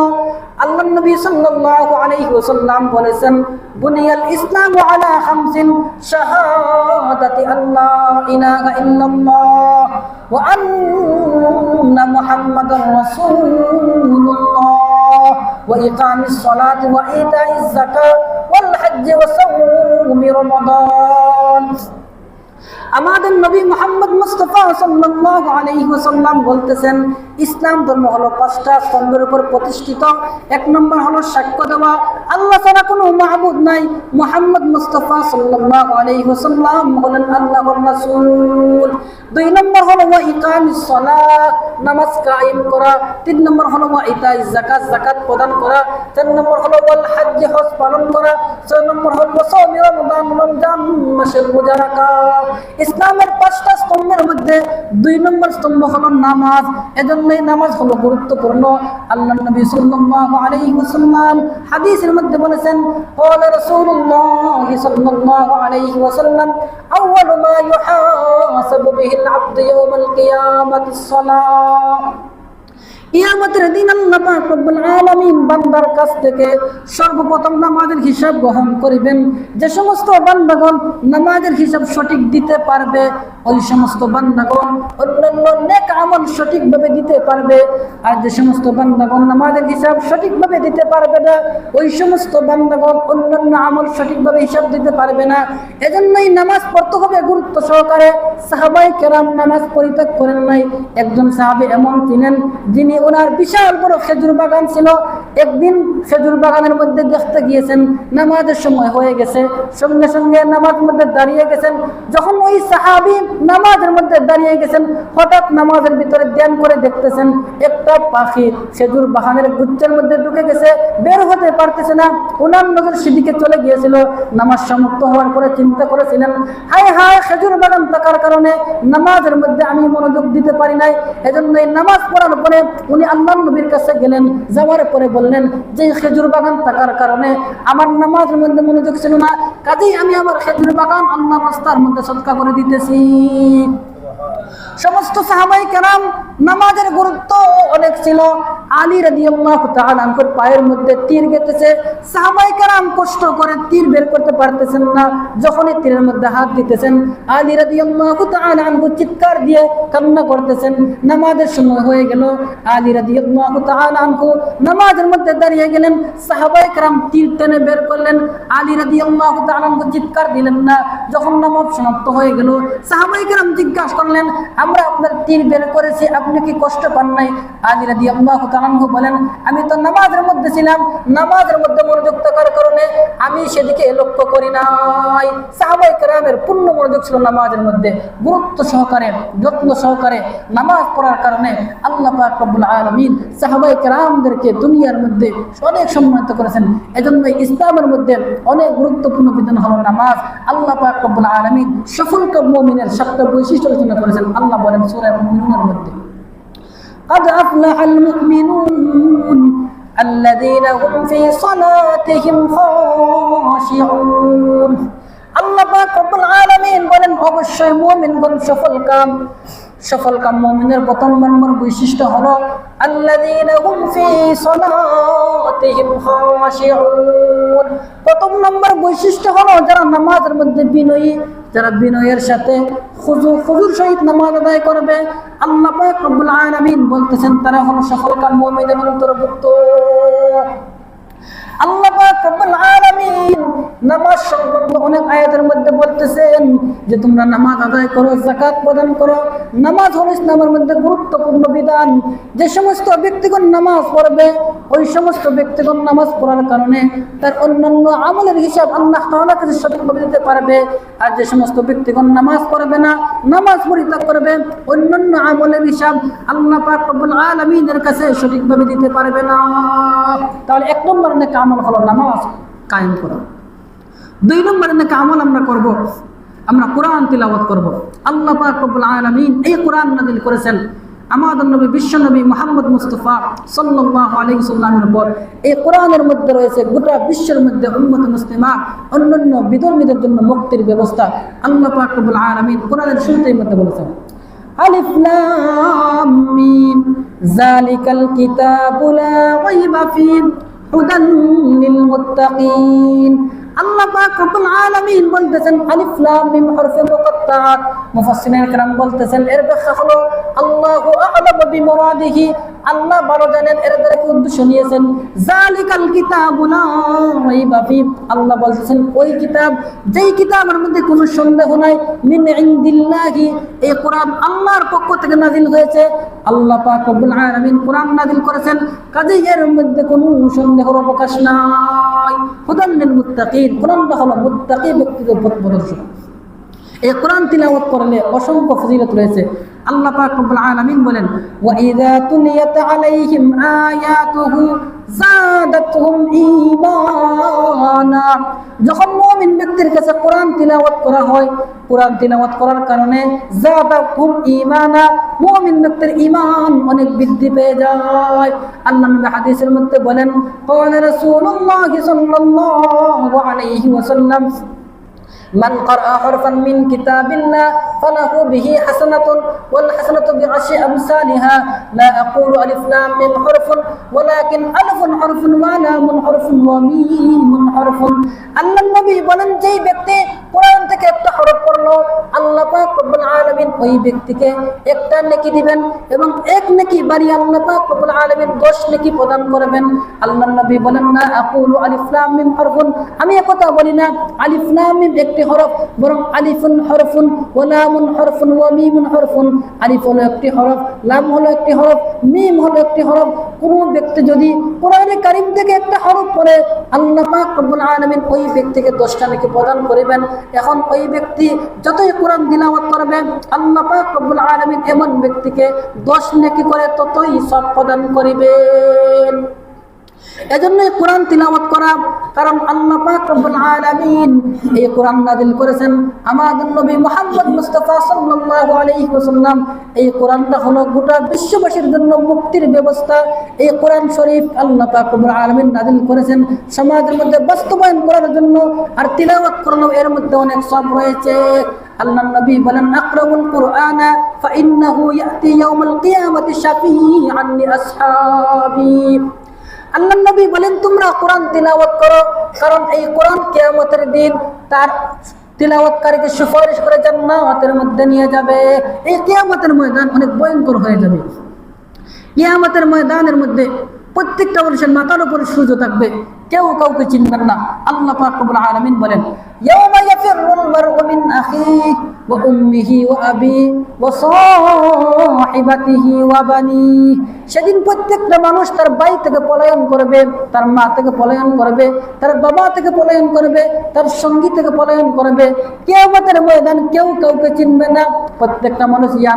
আল্লাহর নবী সাল্লাল্লাহু আলাইহি ওয়াসাল্লাম বলেছেন, বুনিয়াল ইসলামু আলা খামসিন, শাহাদাতি আল্লা ইলাহা ইল্লাল্লাহ ওয়া আন্না মুহাম্মাদার রাসূলুল্লাহ ওয়া ইকামিস সালাতি ওয়া ইতাইজ যাকাত ওয়াল হজ্জি ওয়া সাওমি রমাদান। আমাদের নবী মুহাম্মদ মুস্তাফা সাল্লাল্লাহু আলাইহি ওয়াসাল্লাম বলতেছেন, ইসলাম ধর্ম হলো 5টা স্তম্ভের উপর প্রতিষ্ঠিত। 1 নম্বর হলো সাক্ষ্য দেওয়া আল্লাহ ছাড়া কোনো মাহবুদ নাই, মুহাম্মদ মুস্তাফা সাল্লাল্লাহু আলাইহি ওয়াসাল্লাম হলেন আল্লাহর রাসূল। 2 নম্বর হলো ওয়া ইকামিস সালাত, নামাজ কায়েম করা। 3 নম্বর হলো ওয়া ইতাইজ যাকাত, যাকাত প্রদান করা। 4 নম্বর হলো ওয়াল হজ্জ, হজ পালন করা। 6 নম্বর হলো সাওমি রমাদান, রমজান মাসের রোজা রাখা। ইসলামের 5টা স্তম্ভের মধ্যে 2 নম্বর স্তম্ভ হলো নামাজ। এজন্যই নামাজ হলো গুরুত্বপূর্ণ। আল্লাহর নবী সাল্লাল্লাহু আলাইহি ওয়াসাল্লাম হাদিসের মধ্যে বলেছেন, ক্বালা রাসূলুল্লাহ সাল্লাল্লাহু আলাইহি ওয়াসাল্লাম, আউয়ালু মা ইউহাসাবু বিহিল আবদু ইয়াওমাল কিয়ামাতিস সালাহ। কিয়ামতের দিন আল্লাহ পাক রব্বুল আলামিন বান্দার কাছ থেকে সর্বপ্রথম নামাজের হিসাব গ্রহণ করিবেন। যে সমস্ত বান্দাগণ নামাজের হিসাব সঠিক দিতে পারবে, ওই সমস্ত বান্দাগণ অন্যান্য নেক আমল সঠিকভাবে দিতে পারবে। আর যে সমস্ত বান্দাগণ নামাজের হিসাব সঠিকভাবে দিতে পারবে না, ওই সমস্ত বান্দাগণ অন্যান্য আমল সঠিকভাবে হিসাব দিতে পারবে না। এজন্যই নামাজ পড়তে হবে গুরুত্ব সহকারে। সাহাবায়ে কেরাম নামাজ পরিত্যাগ করেন নাই। একজন সাহাবী এমন ছিলেন যিনি ওনার বিশাল বড় খেজুর বাগান ছিল। একদিন খেজুর বাগানের মধ্যে দেখতে গিয়েছেন, নামাজের সময় হয়ে গেছে, সঙ্গে সঙ্গে নামাজের মধ্যে দাঁড়িয়ে গেছেন। যখন ওই সাহাবী নামাজের মধ্যে দাঁড়িয়ে গেছেন, হঠাৎ নামাজের ভিতরে ধ্যান করে দেখতেছেন একটা পাখি খেজুর বাগানের গুচ্ছের মধ্যে ঢুকে গেছে, বের হতে পারতেছে না। ওনার নজর সেদিকে চলে গিয়েছিল। নামাজ সমাপ্ত হওয়ার পরে চিন্তা করেছিলেন, হায় হায়, খেজুর বাগান থাকার কারণে নামাজের মধ্যে আমি মনোযোগ দিতে পারি নাই। এজন্য এই নামাজ পড়ার পরে উনি আল্লাহর নবীর কাছে গেলেন। যাওয়ার পরে বললেন যে খেজুর বাগান থাকার কারণে আমার নামাজের মধ্যে মনোযোগ ছিল না, কাজেই আমি আমার খেজুর বাগান আল্লাহর রাস্তার মধ্যে সদকা করে দিতেছি। সমস্ত সাহাবায়ে কেরাম নামাজের গুরুত্ব অনেক ছিল। আলী রাদিয়াল্লাহু তাআলা আনহুর পায়ের মধ্যে তীর গেঁথেছে। সাহাবায়ে কেরাম কষ্ট করে তীর বের করতে পারতেছেন না। যখনই তীরের মধ্যে হাত দিতেছেন, আলী রাদিয়াল্লাহু তাআলা আনহু চিৎকার দিয়ে কান্না করতেছেন। নামাজের সময় হয়ে গেল। আলী রাদিয়াল্লাহু তাআলা আনহু নামাজের মধ্যে দাঁড়িয়ে গেলেন। সাহাবায়ে কেরাম তীর টেনে বের করলেন। আলী রাদিয়াল্লাহু তাআলা আনহু চিৎকার দিলেন না। যখন নামাজ সমাপ্ত হয়ে গেল, সাহাবায়ে কেরাম জিজ্ঞাসা করলেন, আমরা আপনার তীর বের করেছি, আপনি কি কষ্ট পান নাই? আলী রাদিয়াল্লাহু তাআলা আনহু বলেন, আমি তো নামাজের মধ্যে ছিলাম, নামাজের মধ্যে মনোযোগ থাকার কারণে আমি সেদিকে লক্ষ্য করি নাই। সাহাবায়ে কেরামের পূর্ণ মনোযোগ ছিল নামাজের মধ্যে, গুরুত্ব সহকারে যত্ন সহকারে নামাজ পড়ার কারণে আল্লাহ পাক রব্বুল আলামিন সাহাবায়ে কেরামদেরকে দুনিয়ার মধ্যে অনেক সম্মানিত করেছেন। এজন্য ইসলামের মধ্যে অনেক গুরুত্বপূর্ণ বিধান হলো নামাজ। আল্লাহ পাক রব্বুল আলামিন সফল মুমিনের 7টা বৈশিষ্ট্য আলোচনা করেছেন। আল্লাহ বলেন সূরা মুমিনুনের মধ্যে, قد أفلح المؤمنون الذين هم في صلاتهم خاشعون। আল্লাহ পাক রব্বুল আলামিন বলেন অবশ্যই মুমিনগণ সফলকাম মুমিনের প্রথম নম্বর বৈশিষ্ট্য হলো আল্লাযীনা হুম ফি সালাতিহিম খাশিউন। প্রথম নম্বর বৈশিষ্ট্য হলো যারা নামাজের মধ্যে বিনয়ী, যারা বিনয়ের সাথে খুজুর সহিত নামাজ আদায় করবে। আল্লাহ পাক রব্বুল আলামিন বলতেছেন তারা হলো সফলকাম মুমিনের অন্তর্ভুক্ত। আল্লাহ পাক রব্বুল আলামিন নামাজ সংক্রান্ত অনেক আয়াতের মধ্যে বলতেছেন যে তোমরা নামাজ আদায় করো, যাকাত প্রদান করো। নামাজ হলো ইসলামের মধ্যে গুরুত্বপূর্ণ বিধান। যে সমস্ত ব্যক্তিগণ নামাজ পড়বে, ওই সমস্ত ব্যক্তিগণ নামাজ পড়ার কারণে তার অন্যান্য আমলের হিসাব আল্লাহ তাআলার কাছে সঠিকভাবে দিতে পারবে। আর যে সমস্ত ব্যক্তিগণ নামাজ পড়বে না, নামাজ পরিত্যাগ করবে, অন্যান্য আমলের হিসাব আল্লাহ পাক রব্বুল আলামিনের কাছে সঠিকভাবে দিতে পারবে না। তাহলে এক নম্বর নেক আমল হলো নামাজ কায়েম করা। 2 নম্বর নেক আমল আমরা করব, আমরা কোরআন তিলাওয়াত করব। আল্লাহ পাক রব্বুল আলামিন এই কোরআন নাযিল করেছেন আমাদের নবী বিশ্ব নবী মুহাম্মদ মুস্তাফা সাল্লাল্লাহু আলাইহি ওয়াসাল্লামের উপর। এই কোরআনের মধ্যে রয়েছে গোটা বিশ্বের মধ্যে উম্মত মুসলিমা অন্যান্য বিধর্মীদের জন্য মুক্তির ব্যবস্থা। আল্লাহ পাক রব্বুল আলামিন কোরআনের শুরুতেই মধ্যে বলেছেন আলিফ লাম মিম যালিকাল কিতাবু লা রাইবা ফীহি হুদান লিল মুত্তাকিন। আল্লাহ পাক রব্বুল আলামিন বলতেছেন আলিফ লাম মিম হরফে মুকাত্তাআত। মুফাসসিরিন کرام বলতেছেন এর ব্যাখ্যা হলো আল্লাহু আ'লামু বিমুরাদিহি, আল্লাহ ভালো জানেন এর দ্বারা কি উদ্দেশ্য নিয়েছেন। যালিকাল কিতাবু লা রাইবা ফীহি, আল্লাহ বলতেছেন ওই কিতাব যেই কিতাবের মধ্যে কোনো সন্দেহ নাই, মিন ইনদিল্লাহি, এই কোরআন আল্লাহর পক্ষ থেকে নাযিল হয়েছে। আল্লাহ পাক রব্বুল আলামিন কোরআন নাযিল করেছেন, কাজেই এর মধ্যে কোনো সন্দেহের অবকাশ নাই। হুদান লিল মুত্তাকিন, কোরআনটা হলো মুত্তাকি ব্যক্তিদের পথ প্রদর্শক। এই কোরআন তিলাওয়াত করলে অসংখ্য ফজিলত রয়েছে। আল্লাহ পাক রব্বুল আলামিন বলেন ওয়া ইযা তুলিয়াত আলাইহিম আয়াতুহু যাদাতহুম ঈমানা। যখন মুমিন ব্যক্তির কাছে কোরআন তিলাওয়াত করা হয়, কোরআন তিলাওয়াত করার কারণে যাদাতহুম ঈমানা, মুমিন ব্যক্তির ঈমান অনেক বৃদ্ধি পেয়ে যায়। আল্লাহ নবী হাদিসের মধ্যে বলেন ক্বালা রাসূলুল্লাহ সাল্লাল্লাহু আলাইহি ওয়াসাল্লাম من قرأ حرفا من كتاب الله فله به حسنة والحسنة بعشر أمثالها لا أقول ألف لام ميم حرف ولكن ألف حرف ولام حرف وميم حرف। আল্লাহ নবী বলেন যেই ব্যক্তি কোরআন থেকে একটা হরফ পড়লো, আল্লাহ পাক রব্বুল আলামিন ওই ব্যক্তিকে একটা নেকি দিবেন এবং এক নেকি বাড়িয়ে আল্লাহ পাক রব্বুল আলামিন 10 নেকি প্রদান করবেন। আল্লাহ নবী বলেন না আকুলু আলিফ লাম মিম হরফুন, আমি একথা বলি না আলিফ লাম মিম একটি হরফ, বরং আলিফুন হরফুন ওয়া লামুন হরফুন ওয়া মিমুন হরফুন। আলিফ হলো একটি হরফ, লাম হলো একটি হরফ, মিম হলো একটি হরফ। কোন ব্যক্তি যদি কোরআনে কারীম থেকে একটা হরফ পড়ে, আল্লাহ পাক রব্বুল আলামিন ওই ব্যক্তিকে 10টা নেকি প্রদান করিবেন। এখন ওই ব্যক্তি যতই কোরআন তিলাওয়াত করবে, আল্লাহ পাক রব্বুল আলামিন এমন ব্যক্তিকে 10 নেকি করে ততই সওয়াব প্রদান করিবেন। এজন্য কোরআন তিলাওয়াত করা, কারণ আল্লাহ পাক রব্বুল আলামিন এই কোরআন নাযিল করেছেন আমাদের নবী মুহাম্মদ মুস্তাফা সাল্লাল্লাহু আলাইহি ওয়াসাল্লাম। এই কোরআনটা হলো গোটা বিশ্ববাসীর জন্য মুক্তির ব্যবস্থা। এই কোরআন শরীফ আল্লাহ পাক রব্বুল আলামিন নাযিল করেছেন সমাজের মধ্যে বাস্তবায়ন করার জন্য, আর তিলাওয়াত করলেও এর মধ্যে অনেক সওয়াব রয়েছে। আল্লাহ নবী বলেন আকরাউল কুরআনা ফাইন্নাহু ইয়াতি ইয়াউমাল কিয়ামাতি শাফিআন লিআসহাবি। আল্লাহ নবী বলেন তোমরা কোরআন তিলাওয়াত করো, কারণ এই কোরআন কিয়ামতের দিন তার তিলাওয়াতকারীকে সুপারিশ করে জান্নাতের মধ্যে নিয়ে যাবে। এই কিয়ামতের ময়দান অনেক ভয়ঙ্কর হয়ে যাবে। কিয়ামতের ময়দানের মধ্যে প্রত্যেকটা মানুষের মাথার উপরে সূর্য থাকবে, কেউ কাউকে চিনবেন না। আল্লাহ পাক রব্বুল আলামিন বলেন ইয়াউমা ইয়াফিরুল মারউ মিন আখিহি ওয়া উম্মিহি ওয়া আবি ওয়া সাহিবাতিহি ওয়া বানি। সেদিন প্রত্যেকটা মানুষ তার ভাই থেকে পলায়ন করবে, তার মা থেকে পলায়ন করবে, তার বাবা থেকে পলায়ন করবে, তার সঙ্গী থেকে পলায়ন করবে। কিয়ামতের ময়দান কেউ কাউকে চিনবে না, প্রত্যেকটা মানুষ ইয়া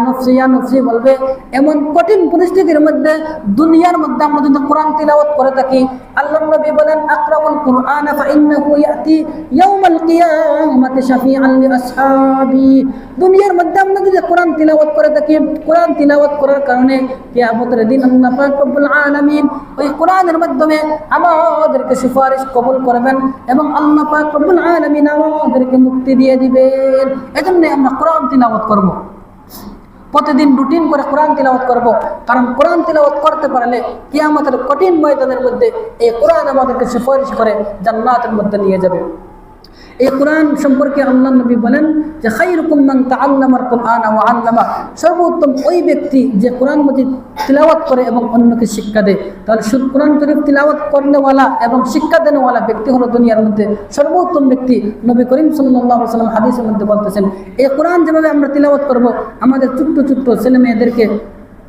নফসি বলবে। এমন কঠিন পরিস্থিতির মধ্যে দুনিয়ার মধ্যে আমরা যদি কোরআন তিলাওয়াত করে থাকি, আল্লাহর নবী বলেন আকরাউল কুরআন ফাইন্নাহু ইয়াতি ইয়াউমাল কিয়ামাতি শাফিআন লিআসহাবি। দুনিয়ার মধ্যে আমরা যদি কোরআন তিলাওয়াত করে থাকি, কোরআন তিলাওয়াত করার কারণে কিয়ামতের দিন আল্লাহ পাক রব্বুল আলামিন ওই কোরআনের মাধ্যমে আমাদেরকে সুপারিশ কবুল করবেন এবং আল্লাহ পাক রব্বুল আলামিন আমাদেরকে মুক্তি দিয়ে দিবেন। এজন্য আমরা কোরআন তিলাওয়াত করব, প্রতিদিন রুটিন করে কোরআন তিলাওয়াত করব। কারণ কোরআন তিলাওয়াত করতে পারলে কিয়ামতের কঠিন ময়দানের মধ্যে এই কোরআন আমাদেরকে সুপারিশ করে জান্নাতের মধ্যে নিয়ে যাবে। এই কোরআন সম্পর্কে আল্লাহ নবী বলেন যে খায়রুকুম মান তাআল্লামাল কুরআন ওয়া আল্লামা। সর্বোত্তম ওই ব্যক্তি যে কোরআন মাজিদ তিলাওয়াত করে এবং অন্যকে শিক্ষা দেয়। তাহলে কোরআন শরীফ তিলাওয়াত করনেওয়ালা এবং শিক্ষা দেনেওয়ালা ব্যক্তি হলো দুনিয়ার মধ্যে সর্বোত্তম ব্যক্তি। নবী করিম সাল্লাল্লাহু আলাইহি ওয়াসাল্লাম হাদিসের মধ্যে বলতেছেন, এই কোরআন যেভাবে আমরা তিলাওয়াত করব, আমাদের ছোট্ট ছোট্ট ছেলে মেয়েদেরকে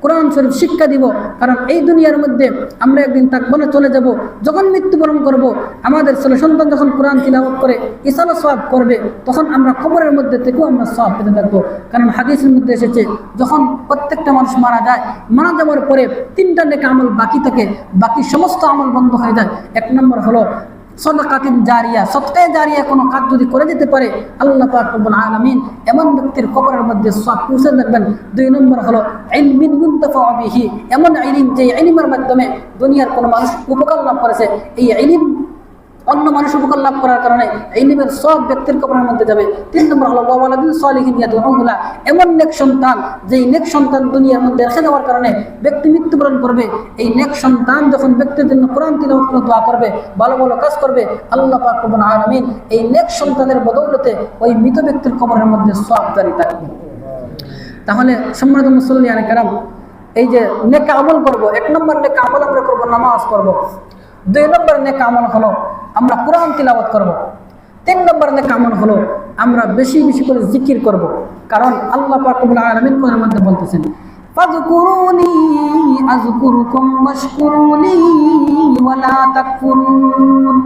কোরআন শরীফ শিক্ষা দিব। কারণ এই দুনিয়ার মধ্যে আমরা একদিন থাকবো না, চলে যাব। যখন মৃত্যুবরণ করব, আমাদের ছেলে সন্তান যখন কোরআন তিলাওয়াত করে ইসালা সওয়াব করবে, তখন আমরা কবরের মধ্যে থেকেও আমরা সওয়াব পেতে থাকবো। কারণ হাদিসের মধ্যে এসেছে, যখন প্রত্যেকটা মানুষ মারা যায়, মারা যাওয়ার পরে তিনটা নেক আমল বাকি থাকে, বাকি সমস্ত আমল বন্ধ হয়ে যায়। এক নম্বর হলো সদকাতুন জারিয়া, সদকায়ে জারিয়া কোনো কাজ যদি করে যেতে পারে, আল্লাহ পাক রব্বুল আলামিন এমন ব্যক্তির কবরের মধ্যে সওয়াব পৌঁছে দেবেন। দুই নম্বর হলো ইলমিন ইউনতাফা বিহি, এমন ইলম যে ইলমের মাধ্যমে দুনিয়ার কোনো মানুষ উপকার লাভ করেছে, এই ইলম অন্য মানুষ উপকার লাভ করার কারণে ইলমের সব ব্যক্তির কবরের মধ্যে যাবে। তিন নম্বর হলো ওয়ালাদুন সালিহিন ইয়াদউহু লা, এমন নেক সন্তান যেই নেক সন্তান দুনিয়ার মধ্যে রেখে দেওয়ার কারণে ব্যক্তি মৃত্যুবরণ করবে। এই নেক সন্তান যখন ব্যক্তির জন্য কোরআন তিলাওয়াত করে দোয়া করবে, ভালো ভালো কাজ করবে, আল্লাহ পাক রব্বুল আলামিন এই নেক সন্তানের বদৌলতে ওই মৃত ব্যক্তির কবরের মধ্যে সওয়াব জারি থাকবে। তাহলে সম্মানিত মুসল্লিয়ানে কেরাম, এই যে নেক আমল করব, এক নম্বর নেক আমল আমরা করব নামাজ পড়ব। দুই নম্বর নেক আমল হলো আমরা কোরআন তিলাওয়াত করব। তিন নম্বর নেক আমল হলো আমরা বেশি বেশি করে জিকির করব। কারণ আল্লাহ পাক রব্বুল আলামিন কোরআনের মধ্যে বলতেছেন, ফাযকুরুনি আযকুরুকুম ওয়াশকুরুনি ওয়ালা তাকফুরুন।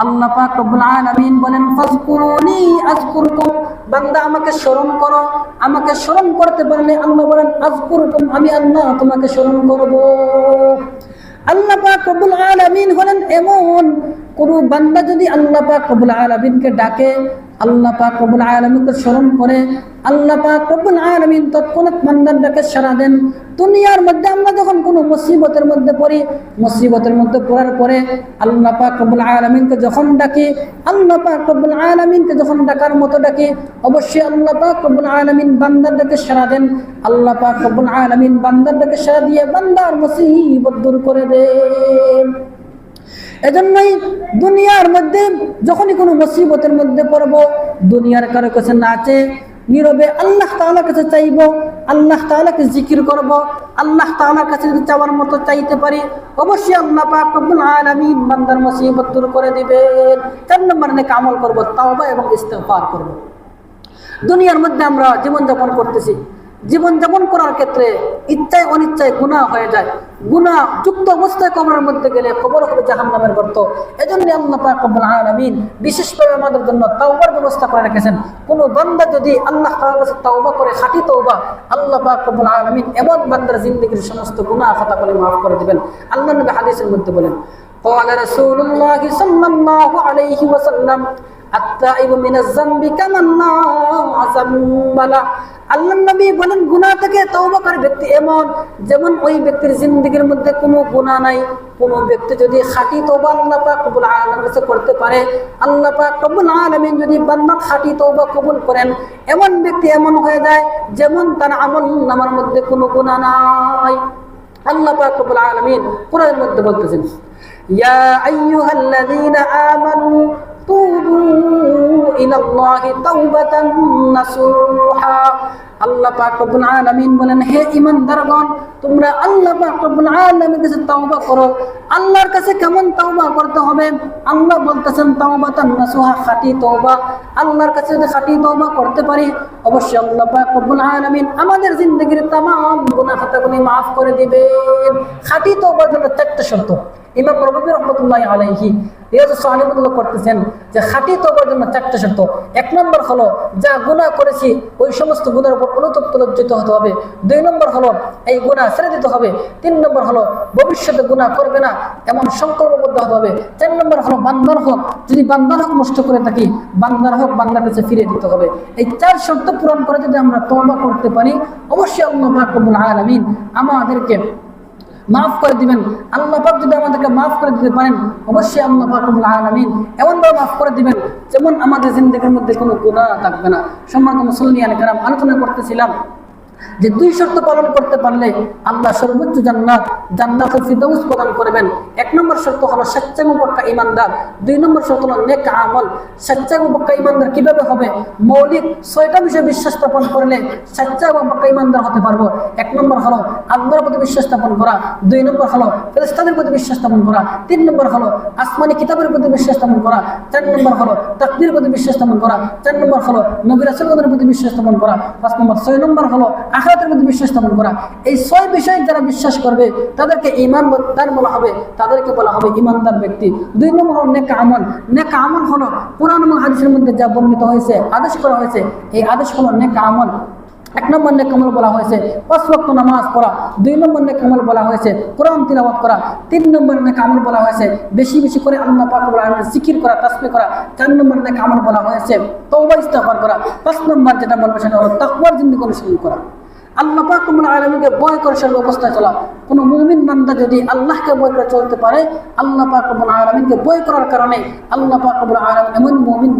আল্লাহ পাক রব্বুল আলামিন বলেন, ফাযকুরুনি আযকুরুকুম, বান্দা আমাকে স্মরণ করো। আমাকে স্মরণ করতে পারলে আল্লাহ বলেন আযকুরুকুম, আমি আল্লাহ তোমাকে স্মরণ করব। আল্লাহ পাক রব্বুল আলামিন হলেন এমন কোন বান্দা যদি আল্লাহ পাক রব্বুল আলামিনকে ডাকে, আল্লাহ পাক রব্বুল আলামিনকে স্মরণ করে, আল্লাহ পাক রব্বুল আলামিন তৎক্ষণাৎ বান্দার ডাকে সাড়া দেন। দুনিয়ার মধ্যে আমরা যখন কোনো মুসিবতের মধ্যে পড়ি, মুসিবতের মধ্যে পড়ার পরে আল্লাহ পাক রব্বুল আলামিনকে যখন ডাকি, আল্লাহ পাক রব্বুল আলামিনকে যখন ডাকার মতো ডাকি, অবশ্যই আল্লাহ পাক রব্বুল আলামিন বান্দার ডাকে সাড়া দেন। আল্লাহ পাক রব্বুল আলামিন বান্দার ডাকে সাড়া দিয়ে বান্দার মুসিবত দূর করে দেন। এজন্যই দুনিয়ার মধ্যে যখনই কোনো মুসিবতের মধ্যে পড়ব, দুনিয়ার কারো কাছে নাচে নীরবে আল্লাহ তাআলার কাছে চাইব, আল্লাহ তাআলাকে জিকির করব। আল্লাহ তাআলার কাছে যদি চাওয়ার মতো চাইতে পারি, অবশ্যই আল্লাহ পাক রব্বুল আলামিন বান্দার মুসিবত দূর করে দিবেন। 4 নম্বর নেক আমল করব, তাওবা এবং ইস্তিগফার করব। দুনিয়ার মধ্যে আমরা জীবনযাপন করতেছি, জীবনযাপন করার ক্ষেত্রে ইচ্ছায় অনিচ্ছায় গুনাহ হয়ে যায়। গুনাহ যুক্ত অবস্থায় কবরের মধ্যে গেলে কবর হবে জাহান্নামের গর্ত। এজন্য আল্লাহ পাক রব্বুল আলামিন বিশেষভাবে আমাদের জন্য তাওবার ব্যবস্থা করে রেখেছেন। কোনো বান্দা যদি আল্লাহ তাআলার কাছে তাওবা করে, খাঁটি তাওবা, আল্লাহ পাক রব্বুল আলামিন এমন বান্দার জিন্দেগীর সমস্ত গুনাহ খাতাগুলো মাফ করে দিবেন। আল্লাহ নবী হাদিসের মধ্যে বলেন, ক্বালা রাসূলুল্লাহি সাল্লাল্লাহু আলাইহি ওয়াসাল্লাম, আত-তাইবু মিনাজ যামবি কামান লা যামবা লা। আল্লাহ নবী বলেন, গুনাহ থেকে তওবা করে ব্যক্তি এমন যেমন ওই ব্যক্তির জিন্দেগীর মধ্যে কোনো গুনাহ নাই। কোনো ব্যক্তি যদি খাঁটি তওবা আল্লাহ পাক রব্বুল আলামিনের কাছে করতে পারে, আল্লাহ পাক রব্বুল আলামিন যদি বান্দার খাঁটি তওবা কবুল করেন, এমন ব্যক্তি এমন হয়ে যায় যেমন তার আমলনামার মধ্যে কোনো গুনাহ নাই। আল্লাহ পাক রব্বুল আলামিন কোরআনের মধ্যে বলতেছেন, ইয়া আইয়ুহাল্লাযীনা আমানু তুবু ইলাল্লাহি তাওবাতান নাসুহা। আল্লাহ পাক রব্বুল আলামিন বলেন, হে ঈমানদারগণ, তোমরা আল্লাহ পাক রব্বুল আলামিনের কাছে তাওবা করো। আল্লাহর কাছে কেমন তাওবা করতে হবে? আল্লাহ বলতেছেন তাওবাতান নাসুহা, খাঁটি তাওবা। আল্লাহর কাছে যদি খাঁটি তাওবা করতে পারি, অবশ্যই আল্লাহ পাক রব্বুল আলামিন আমাদের জিন্দেগির तमाम গুনাহ খাতাগুলি maaf করে দিবেন। খাঁটি তওবার জন্য 4টা শর্ত ইমাম নববী রাহমাতুল্লাহি আলাইহি রিয়াজুস সালিহিন করতেছেন যে খাঁটি তওবার জন্য 4টা শর্ত। 1 নম্বর হলো যা গুনাহ করেছি ওই সমস্ত গুনাহের উপর অনুতপ্ত লজ্জিত হতে হবে। 2 নম্বর হলো এই গুনাহ ছেড়ে দিতে হবে। 3 নম্বর হলো ভবিষ্যতে গুনাহ করবে না এমন সংকল্পবদ্ধ হতে হবে। 4 নম্বর হলো বান্দার হক, যদি বান্দার হক নষ্ট করে থাকি বান্দার হক বান্দার কাছে ফিরিয়ে দিতে হবে। এই 4 শর্ত পূরণ করে যদি আমরা তওবা করতে পারি অবশ্যই আল্লাহ পাক রব্বুল আলামিন আমাদেরকে মাফ করে দিবেন। আল্লাহ পাক যদি আমাদেরকে মাফ করে দিতে পারেন অবশ্যই আল্লাহ পাক রব্বুল আলামিন এমনভাবে মাফ করে দিবেন যেমন আমাদের জিন্দেগির মধ্যে কোনো গুনাহ থাকবে না। সম্মানিত মুসলিয়ান কেরাম, আলোচনা করতেছিলাম যে 2 শর্ত পালন করতে পারলে আল্লাহ সর্বোচ্চ জান্নাতুল ফিরদাউস প্রদান করবেন। 1 নম্বর শর্ত হলো সচ্চা এবং পাক্কা ঈমানদার। 2 নম্বর শর্ত হলো নেক আমল। সচ্চা এবং পাক্কা ঈমানদার কিভাবে হবে? মৌলিক 6টা বিষয়ে বিশ্বাস স্থাপন করলে সচ্চা এবং পাক্কা ঈমানদার হতে পারবো। 1 নম্বর হলো আল্লাহর প্রতি বিশ্বাস স্থাপন করা। 2 নম্বর হলো ফেরেশতাদের প্রতি বিশ্বাস স্থাপন করা। 3 নম্বর হলো আসমানি কিতাবের প্রতি বিশ্বাস স্থাপন করা। 4 নম্বর হলো তাকদীরের প্রতি বিশ্বাস স্থাপন করা। 4 নম্বর হলো নবী রাসূলগণের প্রতি বিশ্বাস স্থাপন করা। 5 নম্বর 6 নম্বর হলো আখিরাতের প্রতি বিশ্বাস স্থাপন করা। এই 6 বিষয়ে যারা বিশ্বাস করবে তাদেরকে ঈমানদার বলা হবে, তাদেরকে বলা হবে ঈমানদার ব্যক্তি। 2 নম্বর হলো নেক আমল। নেক আমল হলো কোরআন এবং হাদিসের মধ্যে যা বর্ণিত হয়েছে, আদেশ করা হয়েছে, এই আদেশ হলো নেক আমল। 1 নম্বর নেক আমল বলা হয়েছে 5 ওয়াক্ত নামাজ পড়া। 2 নম্বর নেক আমল বলা হয়েছে কোরআন তিলাওয়াত করা। 3 নম্বর নেক আমল বলা হয়েছে বেশি বেশি করে আল্লাহ পাক রব্বুল আলামিনের জিকির করা, তাসবিহ করা। 4 নম্বর নেক আমল বলা হয়েছে তওবা ইস্তিগফার করা। 5 নম্বর যেটা বলবো সেটা হলো তাকওয়ার জিন্দেগি অনুসরণ করা। আল্লাহ পাক রব্বুল আলামিনকে ভয় করে সর্বাবস্থায় চলা। কোন মুমিন বান্দা যদি আল্লাহকে ভয় করে চলতে পারে আল্লাহ পাক রব্বুল আলামিনকে ভয় করার কারণে আল্লাহ পাক রব্বুল আলামিন এমন মুমিন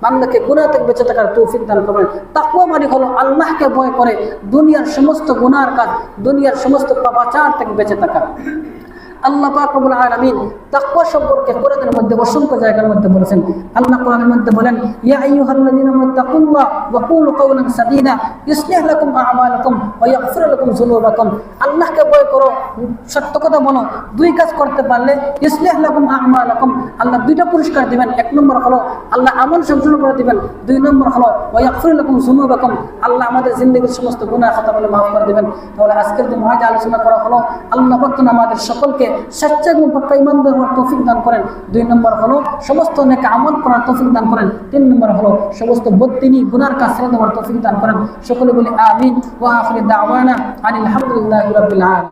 বান্দাকে গুনাহ থেকে বেঁচে থাকার তৌফিক দান করবেন। তাকওয়া মানে হলো আল্লাহকে ভয় করে দুনিয়ার সমস্ত গুনাহর কাজ, দুনিয়ার সমস্ত পাপাচার থেকে বেঁচে থাকা। আল্লাহ পাক রব্বুল আলামিন তাকওয়া সম্পর্কে কোরআনের মধ্যে অসংখ্য জায়গার মধ্যে বলেছেন। আল্লাহ কোরআনের মধ্যে বলেন ইয়া আইয়ুহাল্লাযীনা আমানু তাকুল্লাহ ওয়া কুলু কাওলান সাদীদা ইউসলিহ লাকুম আ'মালাকুম ওয়া ইয়াগফির লাকুম যুনুবাকুম। আল্লাহকে ভয় করো, সত্য কথা বলো। 2 কাজ করতে পারলে ইউসলিহ লাকুম আ'মালাকুম, আল্লাহ 2টা পুরস্কার দিবেন। 1 নম্বর হলো আল্লাহ আমল সম্পূর্ণ করে দিবেন। 2 নম্বর হলো ওয়া ইয়াগফির লাকুম যুনুবাকুম, আল্লাহ আমাদের জিন্দেগির সমস্ত গুনাহ খাতাগুলো maaf করে দিবেন। তাহলে আজকের যে মহা আলোচনা করা হলো আল্লাহ পাক আমাদের সকলকে সচ্চা এবং পাক্কা ঈমানদার হওয়ার তৌফিক দান করেন। 2 নম্বর হলো সমস্ত নেক আমল করার তৌফিক দান করেন। 3 নম্বর হলো সমস্ত বদতিনি গুনার কাজ ছেড়ে দেওয়ার তৌফিক দান করেন। সকলে বলি আমিন। ওয়া আখিরু দাওয়ানা আনিল হামদুলিল্লাহি রাব্বিল আলামিন।